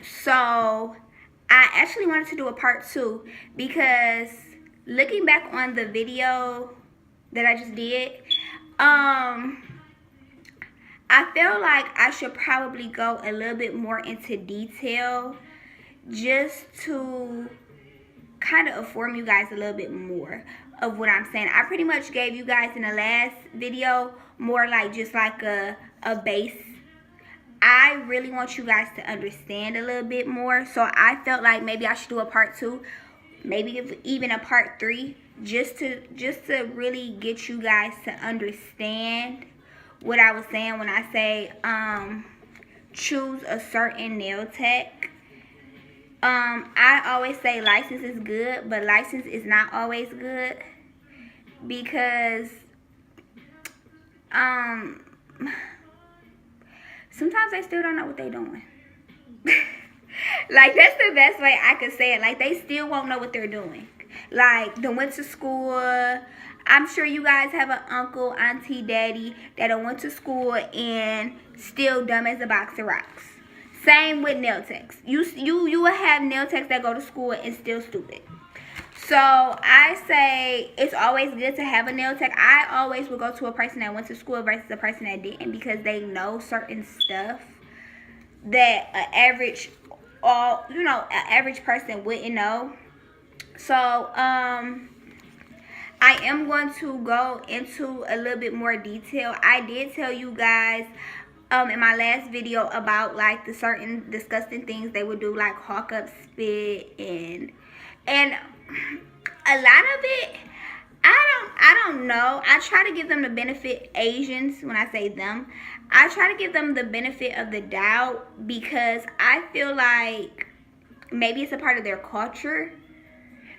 So I actually wanted to do a part 2 because looking back on the video that I just did, I feel like I should probably go a little bit more into detail just to kind of inform you guys a little bit more of what I'm saying. I pretty much gave you guys in the last video more like just like a base. I really want you guys to understand a little bit more, so I felt like maybe I should do a part 2, maybe even a part 3, just to really get you guys to understand what I was saying when I say choose a certain nail tech. I always say license is good, but license is not always good because sometimes they still don't know what they're doing. Like, that's the best way I could say it. Like, they still won't know what they're doing. Like, they went to school. I'm sure you guys have an uncle, auntie, daddy that went to school and still dumb as a box of rocks. Same with nail techs. You will have nail techs that go to school and still stupid. So I say it's always good to have a nail tech. I always would go to a person that went to school versus a person that didn't, because they know certain stuff that an average person wouldn't know. So I am going to go into a little bit more detail. I did tell you guys in my last video about like the certain disgusting things they would do, like hawk up spit and a lot of it, I don't know. I try to give them the benefit. Asians, when I say them, I try to give them the benefit of the doubt, because I feel like maybe it's a part of their culture.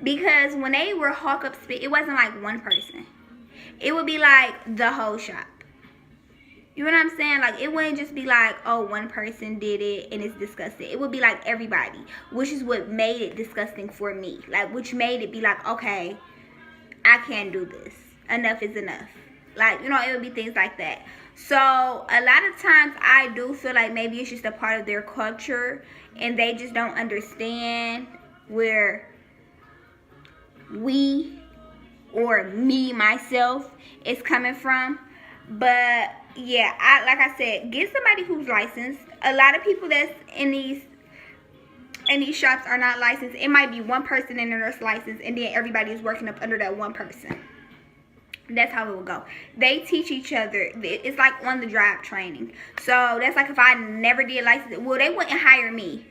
Because when they were hawk up spit, it wasn't like one person. It would be like the whole shop. You know what I'm saying? Like, it wouldn't just be like, oh, one person did it and it's disgusting. It would be like everybody, which is what made it disgusting for me. Like, which made it be like, okay, I can't do this. Enough is enough. Like, you know, it would be things like that. So a lot of times I do feel like maybe it's just a part of their culture and they just don't understand where we, or me, myself, is coming from. But yeah, like I said, get somebody who's licensed. A lot of people that's in these shops are not licensed. It might be one person in there that's licensed, and then everybody is working up under that one person. That's how it will go. They teach each other. It's like on the job training. So that's like if I never did license, well, they wouldn't hire me.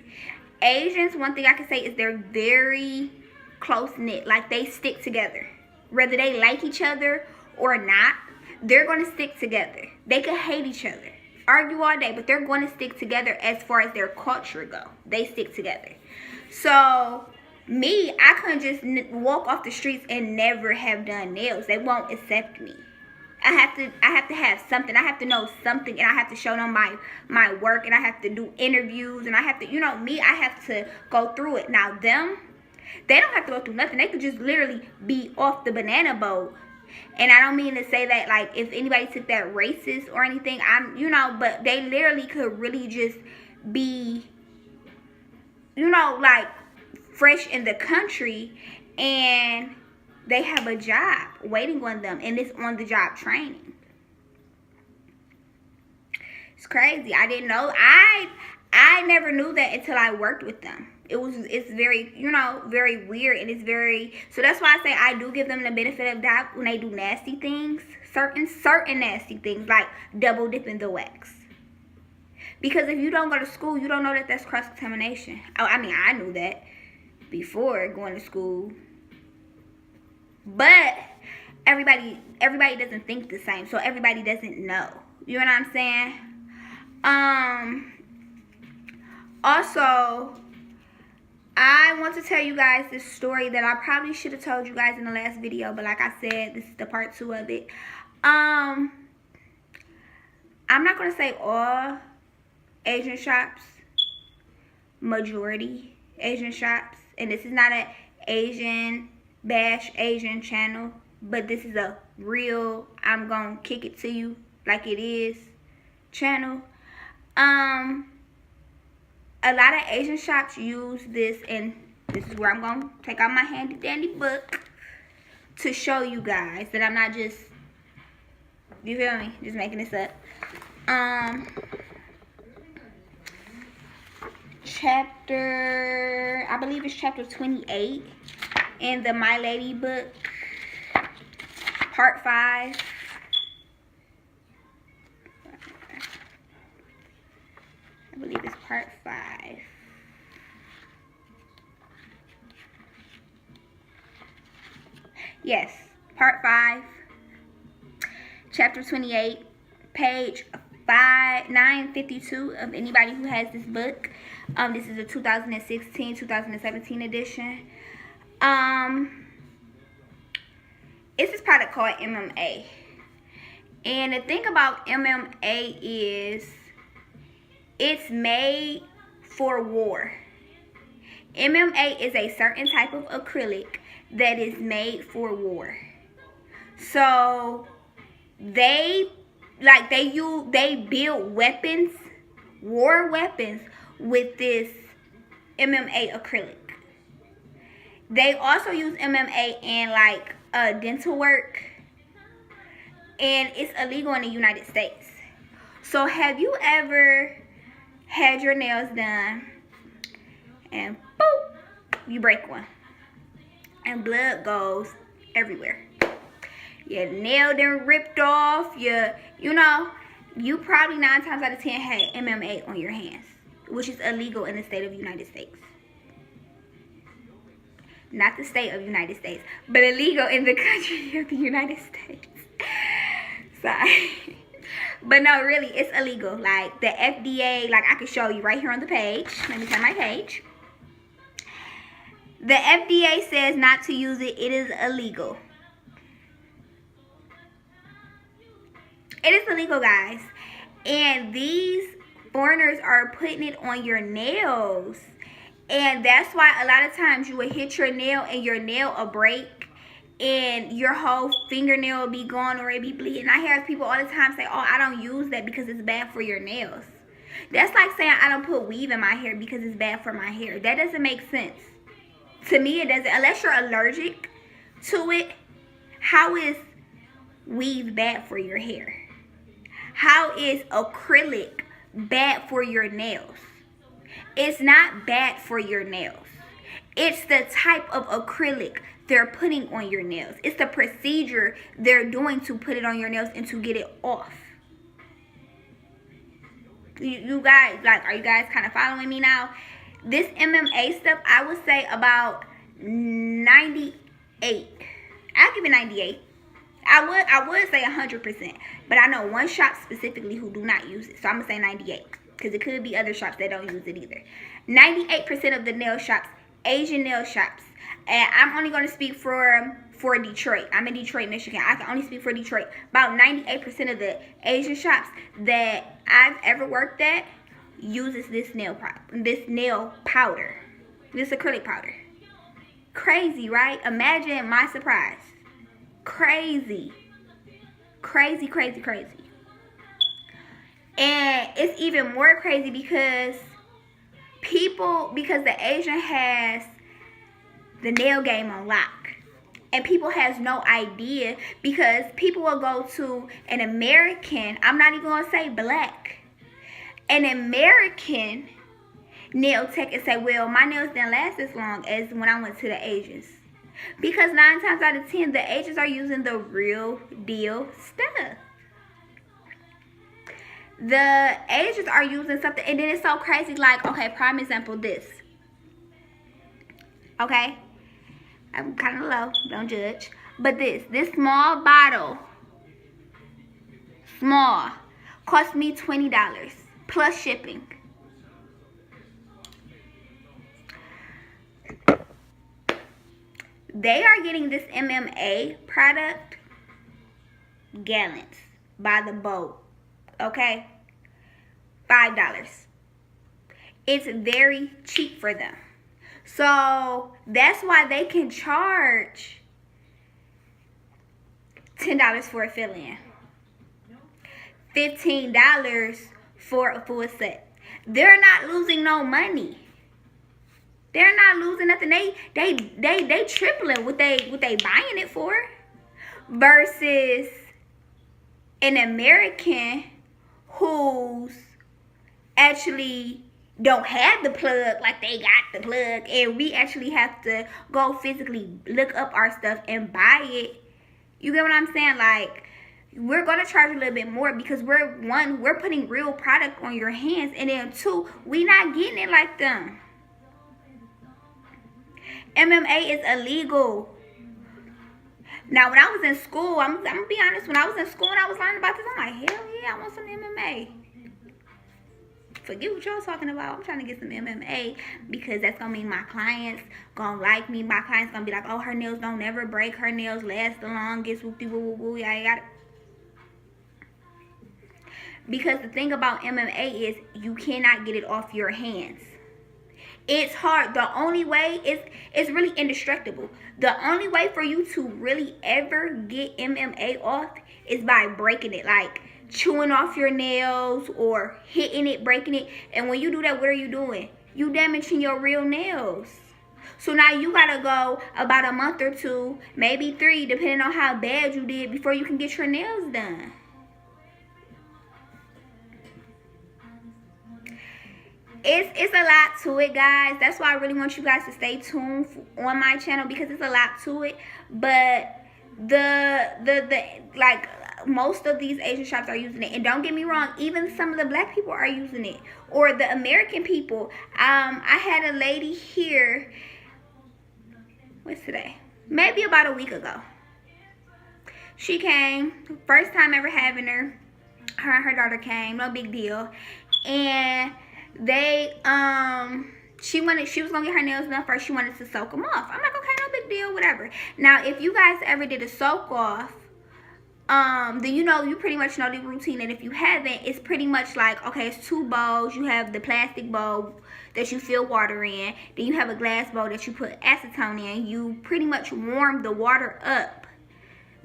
Asians, one thing I can say is they're very close knit. Like, they stick together, whether they like each other or not. They're going to stick together. They could hate each other, argue all day, but they're going to stick together as far as their culture go. They stick together. So me, I couldn't just walk off the streets and never have done nails. They won't accept me. I have to have something. I have to know something, and I have to show them my work, and I have to do interviews, and I have to, you know, me, I have to go through it. Now them, they don't have to go through nothing. They could just literally be off the banana boat. And I don't mean to say that, like, if anybody took that racist or anything, you know, but they literally could really just be, you know, like, fresh in the country, and they have a job waiting on them, and it's on the job training. It's crazy. I didn't know. I never knew that until I worked with them. It's very, you know, very weird, and it's very, so that's why I say I do give them the benefit of doubt when they do nasty things, certain nasty things, like double dipping the wax. Because if you don't go to school, you don't know that that's cross-contamination. Oh, I mean, I knew that before going to school, but everybody doesn't think the same, so everybody doesn't know. You know what I'm saying? Also, I want to tell you guys this story that I probably should have told you guys in the last video, but like I said, this is the part 2 of it. I'm not going to say all Asian shops, majority Asian shops, and this is not an Asian bash Asian channel, but this is a real, I'm going to kick it to you like it is channel. a lot of Asian shops use this, and this is where I'm going to take out my handy dandy book to show you guys that I'm not just, you feel me, just making this up. Chapter, I believe it's chapter 28 in the My Lady book, part 5. I believe it's part 5. Yes, part 5, chapter 28, page 952 of anybody who has this book. This is a 2016-2017 edition. It's this product called MMA. And the thing about MMA is it's made for war. MMA is a certain type of acrylic that is made for war. So they build weapons, war weapons, with this MMA acrylic. They also use MMA in like dental work, and it's illegal in the United States. So have you ever had your nails done and boop, you break one and blood goes everywhere? Your nail done ripped off, you probably 9 times out of 10 had MMA on your hands, which is illegal in the state of the United States. Not the state of the United States, but illegal in the country of the United States. Sorry. But no, really, it's illegal. Like the FDA, like I can show you right here on the page. Let me turn my page. The FDA says not to use it. It is illegal. It is illegal, guys. And these foreigners are putting it on your nails. And that's why a lot of times you will hit your nail and your nail will break and your whole fingernail will be gone or it be bleeding. I hear people all the time say, oh, I don't use that because it's bad for your nails. That's like saying I don't put weave in my hair because it's bad for my hair. That doesn't make sense. To me, it doesn't. Unless you're allergic to it, how is weave bad for your hair? How is acrylic bad for your nails? It's not bad for your nails. It's the type of acrylic they're putting on your nails. It's the procedure they're doing to put it on your nails and to get it off. You guys, like, are you guys kind of following me now? This MMA stuff, I would say about 98. I'll give it 98. I would say 100%, but I know one shop specifically who do not use it, so I'm gonna say 98 because it could be other shops that don't use it either. 98% of the nail shops, Asian nail shops, and I'm only gonna speak for Detroit. I'm in Detroit, Michigan. I can only speak for Detroit. About 98% of the Asian shops that I've ever worked at uses this nail powder, this acrylic powder. Crazy, right? Imagine my surprise. Crazy. Crazy, crazy, crazy. And it's even more crazy because the Asian has the nail game on lock. And people has no idea because people will go to an American, I'm not even going to say black, an American nail tech and say, well, my nails didn't last as long as when I went to the Asians. Because 9 times out of 10, the Asians are using the real deal stuff. The Asians are using something, and then it's so crazy. Like, okay, prime example, this. Okay? I'm kind of low, don't judge. But this small bottle, cost me $20 plus shipping. They are getting this MMA product gallons by the boat. Okay? $5. It's very cheap for them. So that's why they can charge $10 for a fill-in, $15 for a full set. they're not losing no money. They're not losing nothing. They tripling what they buying it for, versus an American who's actually don't have the plug like they got the plug, and we actually have to go physically look up our stuff and buy it. You get what I'm saying? Like, we're gonna charge a little bit more because we're putting real product on your hands, and then two, we not getting it like them. MMA is illegal. Now, when I was in school, I'm gonna be honest, when I was in school and I was learning about this, I'm like, hell yeah, I want some MMA. Forget what y'all talking about. I'm trying to get some MMA because that's gonna mean my clients gonna like me. My clients gonna be like, oh, her nails don't never break. Her nails last the longest. Whoopty woo woo woo. Yada. Because the thing about MMA is you cannot get it off your hands. It's hard. The only way it's really indestructible. The only way for you to really ever get MMA off is by breaking it, like chewing off your nails or hitting it, breaking it. And when you do that, what are you doing? You damaging your real nails. So now you gotta go about a month or two, maybe 3, depending on how bad you did, before you can get your nails done. It's a lot to it, guys. That's why I really want you guys to stay tuned on my channel, because it's a lot to it. But the like, most of these Asian shops are using it, and don't get me wrong, even some of the black people are using it, or the American people. I had a lady here, what's today, maybe about a week ago. She came, first time ever having her and her daughter came, no big deal. And they she was gonna get her nails done first. She wanted to soak them off. I'm like, okay, no big deal, whatever. Now, if you guys ever did a soak off, then you pretty much know the routine. And if you haven't, it's pretty much like, okay, it's 2 bowls. You have the plastic bowl that you fill water in. Then you have a glass bowl that you put acetone in. You pretty much warm the water up.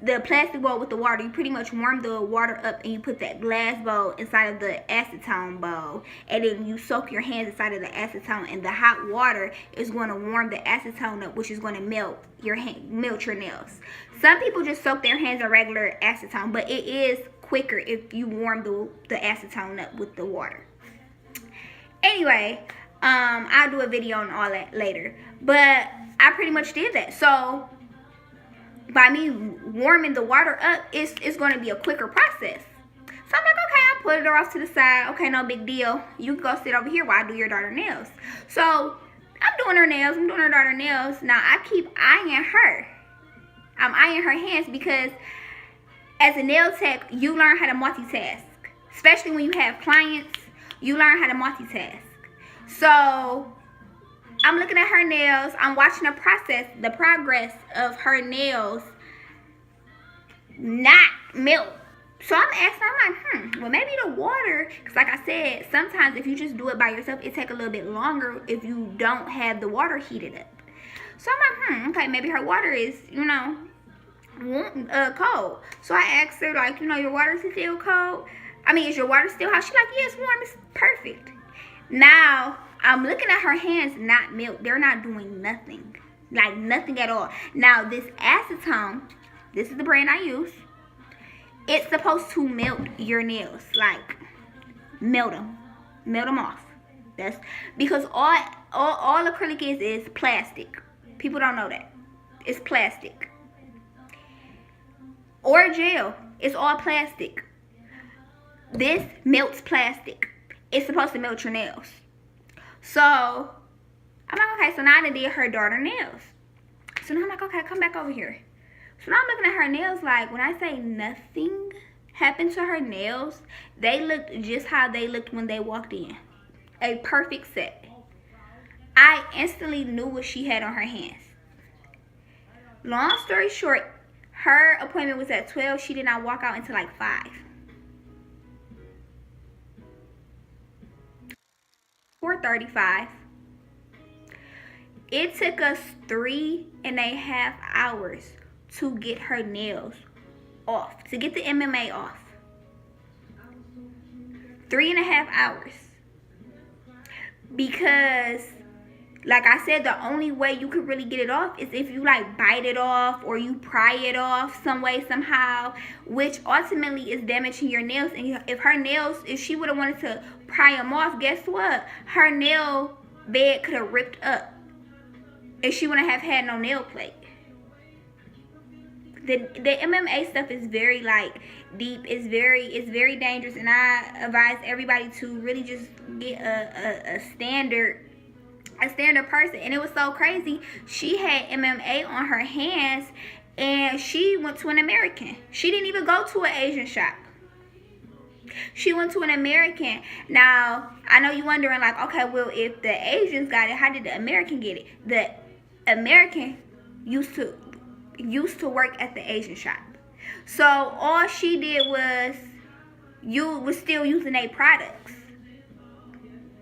The plastic bowl with the water, you pretty much warm the water up, and you put that glass bowl inside of the acetone bowl, and then you soak your hands inside of the acetone, and the hot water is going to warm the acetone up, which is going to melt your nails. Some people just soak their hands in regular acetone, but it is quicker if you warm the acetone up with the water. Anyway, I'll do a video on all that later, but I pretty much did that. So by me warming the water up, it's going to be a quicker process. So I'm like, okay, I'll put her off to the side. Okay, no big deal. You can go sit over here while I do your daughter nails. So I'm doing her nails. I'm doing her daughter nails. Now, I keep eyeing her. I'm eyeing her hands because as a nail tech, you learn how to multitask. Especially when you have clients, you learn how to multitask. So I'm looking at her nails. I'm watching the progress of her nails not melt. So I'm asking, I'm like, well, maybe the water, because like I said, sometimes if you just do it by yourself, it takes a little bit longer if you don't have the water heated up. So I'm like, okay, maybe her water is, cold. So I asked her, like, your water is still cold? I mean, is your water still hot? She's like, yeah, it's warm. It's perfect. Now, I'm looking at her hands not melt. They're not doing nothing. Like, nothing at all. Now, this acetone, this is the brand I use. It's supposed to melt your nails. Like, melt them. Melt them off. That's because all acrylic is plastic. People don't know that. It's plastic. Or gel. It's all plastic. This melts plastic. It's supposed to melt your nails. So I'm like, okay, so now I did her daughter nails. So now I'm like, okay, come back over here. So now I'm looking at her nails. Like, when I say nothing happened to her nails, they looked just how they looked when they walked in. A perfect set. I instantly knew what she had on her hands. Long story short, her appointment was at 12. She did not walk out until like 5. 4:35. It took us 3.5 hours to get her nails off, to get the MMA off. 3.5 hours. because like I said, the only way you could really get it off is if you like bite it off or you pry it off some way, somehow, which ultimately is damaging your nails. And if she would have wanted to pry them off, guess what? Her nail bed could have ripped up and she wouldn't have had no nail plate. The MMA stuff is very like deep. It's very dangerous, and I advise everybody to really just get a standard person. And it was so crazy. She had MMA on her hands, and she went to an American. She didn't even go to an Asian shop. She went to an American. Now, I know you're wondering, like, okay, well, if the Asians got it, how did the American get it? The American used to work at the Asian shop. So all she did was still using their products.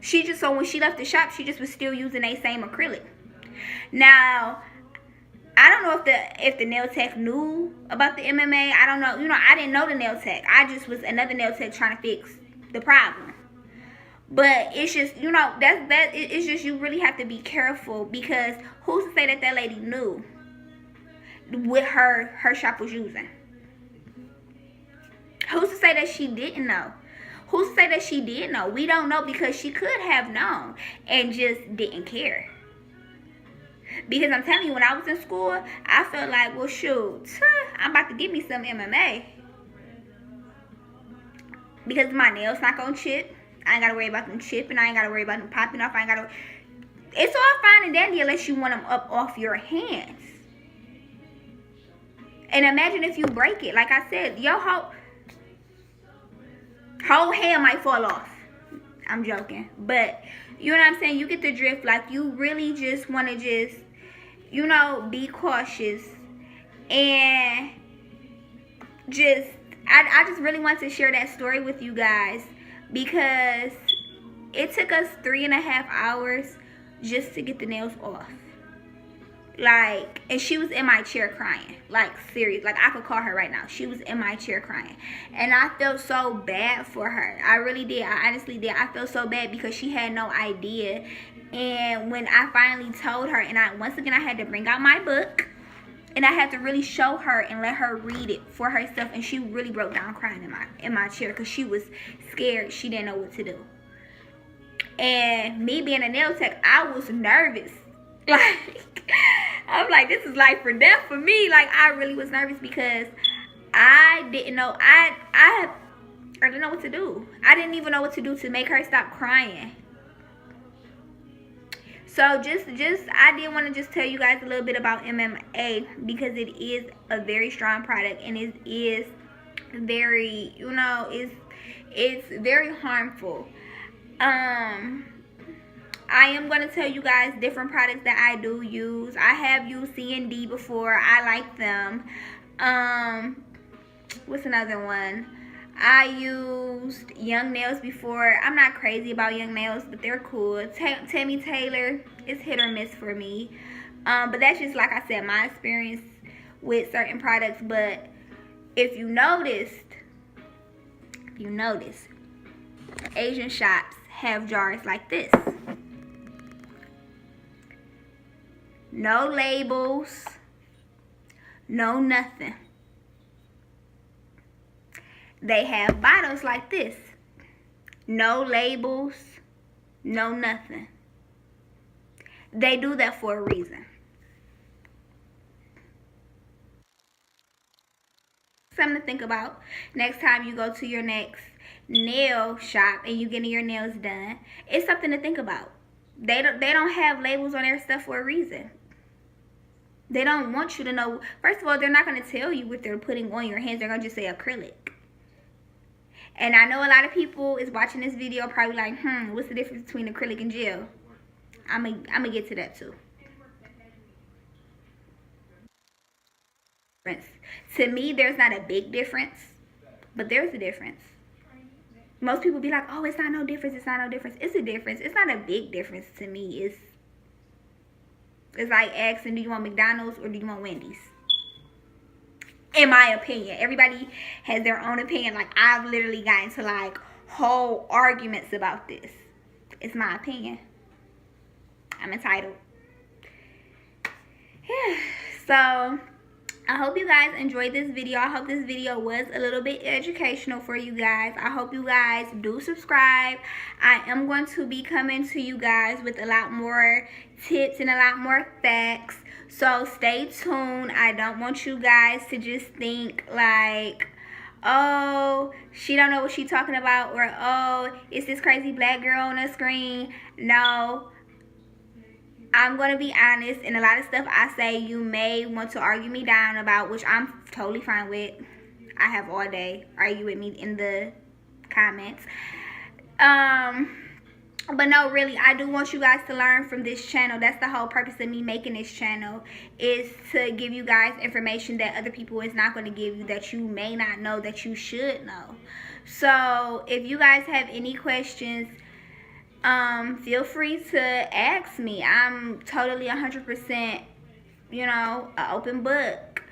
So when she left the shop, she just was still using their same acrylic. Now, I don't know if the nail tech knew about the MMA. I don't know. I didn't know the nail tech. I just was another nail tech trying to fix the problem. But it's just, it's just, you really have to be careful, because who's to say that lady knew what her shop was using? Who's to say that she didn't know? Who's to say that she did know? We don't know, because she could have known and just didn't care. Because I'm telling you, when I was in school, I felt like, well, shoot, I'm about to get me some MMA. Because my nails not going to chip. I ain't got to worry about them chipping. I ain't got to worry about them popping off. It's all fine and dandy unless you want them up off your hands. And imagine if you break it. Like I said, your whole hand might fall off. I'm joking. But, you know what I'm saying? You get the drift. Like, you really just want to be cautious. And I just really want to share that story with you guys, because it took us 3.5 hours just to get the nails off. Like, and she was in my chair crying. Like, serious. Like, I could call her right now. She was in my chair crying. And I felt so bad for her. I really did. I honestly did. I felt so bad because she had no idea. And when I finally told her, and once again, I had to bring out my book. And I had to really show her and let her read it for herself. And she really broke down crying in my chair, because she was scared. She didn't know what to do. And me being a nail tech, I was nervous. Like, I'm like, this is life or death for me. Like, I really was nervous because I didn't know. I didn't know what to do. I didn't even know what to do to make her stop crying. So I did want to just tell you guys a little bit about MMA, because it is a very strong product, and it is very, it's very harmful. I am going to tell you guys different products that I do use. I have used C&D before. I like them. What's another one? I used Young Nails before. I'm not crazy about Young Nails, but they're cool. Tammy Taylor is hit or miss for me. But that's just, like I said, my experience with certain products. But if you noticed, Asian shops have jars like this. No labels, no nothing. They have bottles like this. No labels, no nothing. They do that for a reason. Something to think about next time you go to your next nail shop and you getting your nails done. It's something to think about. They don't have labels on their stuff for a reason. They don't want you to know. First of all, they're not going to tell you what they're putting on your hands. They're going to just say acrylic. And I know a lot of people is watching this video probably like, what's the difference between acrylic and gel? I'm gonna get to that too. To me, there's not a big difference, but there's a difference. Most people be like, oh, it's not no difference. It's not no difference. It's a difference. It's not a big difference to me. It's like asking, do you want McDonald's or do you want Wendy's? In my opinion. Everybody has their own opinion. Like, I've literally gotten to like whole arguments about this. It's my opinion. I'm entitled. So I hope you guys enjoyed this video. I hope this video was a little bit educational for you guys. I hope you guys do subscribe. I am going to be coming to you guys with a lot more tips and a lot more facts. So stay tuned. I don't want you guys to just think like, oh, she don't know what she's talking about, or oh, it's this crazy black girl on the screen. No, I'm going to be honest, and a lot of stuff I say you may want to argue me down about, which I'm totally fine with. I have all day. Argue with me in the comments. But no, really, I do want you guys to learn from this channel. That's the whole purpose of me making this channel, is to give you guys information that other people is not going to give you, that you may not know, that you should know. So if you guys have any questions, feel free to ask me. I'm totally 100%, you know, an open book.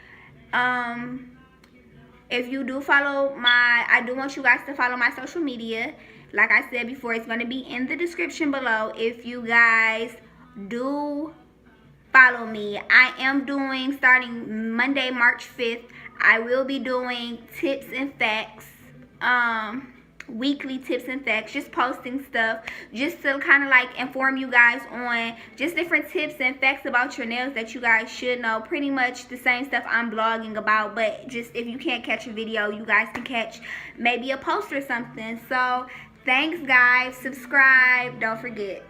If you do follow I do want you guys to follow my social media. Like I said before, it's going to be in the description below. If you guys do follow me, I am doing, starting Monday, March 5th, I will be doing tips and facts, weekly tips and facts, just posting stuff just to kind of like inform you guys on just different tips and facts about your nails that you guys should know. Pretty much the same stuff I'm blogging about, but just if you can't catch a video, you guys can catch maybe a post or something. So thanks guys, subscribe, don't forget.